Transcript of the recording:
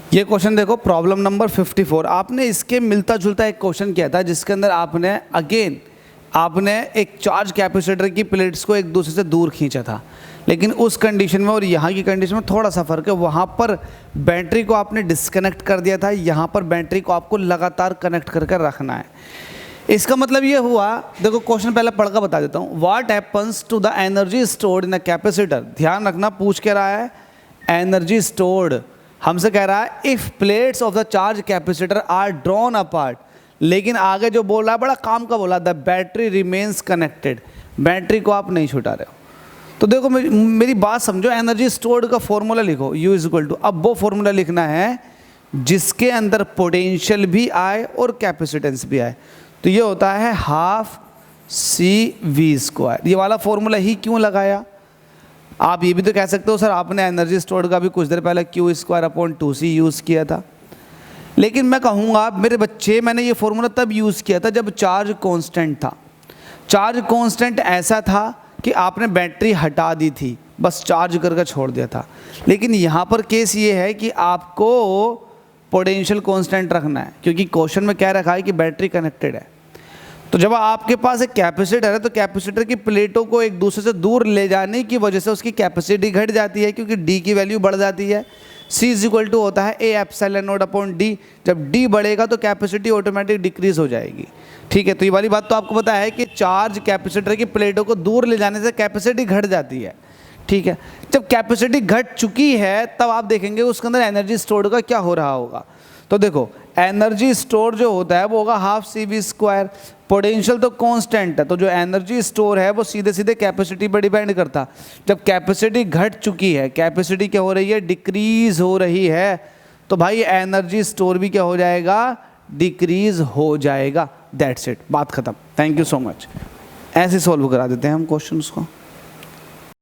ये क्वेश्चन देखो, problem number 54। आपने इसके मिलता जुलता एक क्वेश्चन किया था जिसके अंदर आपने एक चार्ज कैपेसिटर की प्लेट्स को एक दूसरे से दूर खींचा था, लेकिन उस कंडीशन में और यहाँ की कंडीशन में थोड़ा सा फर्क है। वहाँ पर बैटरी को आपने डिस्कनेक्ट कर दिया था, यहाँ पर बैटरी को आपको लगातार कनेक्ट करके रखना है। इसका मतलब ये हुआ, देखो क्वेश्चन पहले पढ़ कर बता देता हूँ। What happens to the energy stored in a capacitor. ध्यान रखना, पूछ के रहा है एनर्जी स्टोर्ड, हमसे कह रहा है if plates of the charge capacitor are drawn apart, लेकिन आगे जो बोल रहा है बड़ा काम का बोला, the battery remains connected, battery को आप नहीं छुटा रहे हो। तो देखो मेरी बात समझो, एनर्जी स्टोर्ड का फॉर्मूला लिखो, U इक्वल टू, अब वो फॉर्मूला लिखना है जिसके अंदर पोटेंशियल भी आए और कैपेसिटेंस भी आए। तो ये होता है हाफ CV²। ये वाला फॉर्मूला ही क्यों लगाया? आप ये भी तो कह सकते हो सर आपने एनर्जी स्टोर्ड का भी कुछ देर पहले Q²/2C यूज़ किया था, लेकिन मैं कहूँगा मेरे बच्चे, मैंने ये फॉर्मूला तब यूज़ किया था जब चार्ज कांस्टेंट था। चार्ज कांस्टेंट ऐसा था कि आपने बैटरी हटा दी थी, बस चार्ज करके छोड़ दिया था। लेकिन यहाँ पर केस ये है कि आपको पोटेंशियल कांस्टेंट रखना है, क्योंकि क्वेश्चन में क्या रखा है कि बैटरी कनेक्टेड है। तो जब आपके पास एक कैपेसिटर है तो कैपेसिटर की प्लेटों को एक दूसरे से दूर ले जाने की वजह से उसकी कैपेसिटी घट जाती है, क्योंकि D की वैल्यू बढ़ जाती है। C होता है A∈0/D। जब D बढ़ेगा तो कैपेसिटी ऑटोमेटिक डिक्रीज हो जाएगी। ठीक है, तो ये वाली बात तो आपको पता है कि चार्ज कैपेसिटर की प्लेटों को दूर ले जाने से कैपेसिटी घट जाती है। ठीक है, जब कैपेसिटी घट चुकी है तब आप देखेंगे उसके अंदर एनर्जी स्टोर्ड का क्या हो रहा होगा। तो देखो एनर्जी स्टोर जो होता है वो होगा हाफ CV²। पोटेंशियल तो कांस्टेंट है, तो जो एनर्जी स्टोर है वो सीधे सीधे कैपेसिटी पर डिपेंड करता। जब कैपेसिटी घट चुकी है, कैपेसिटी क्या हो रही है, डिक्रीज हो रही है, तो भाई एनर्जी स्टोर भी क्या हो जाएगा, डिक्रीज हो जाएगा। दैट्स इट, बात खत्म। Thank you so much. ऐसे सॉल्व करा देते हैं हम क्वेश्चंस को।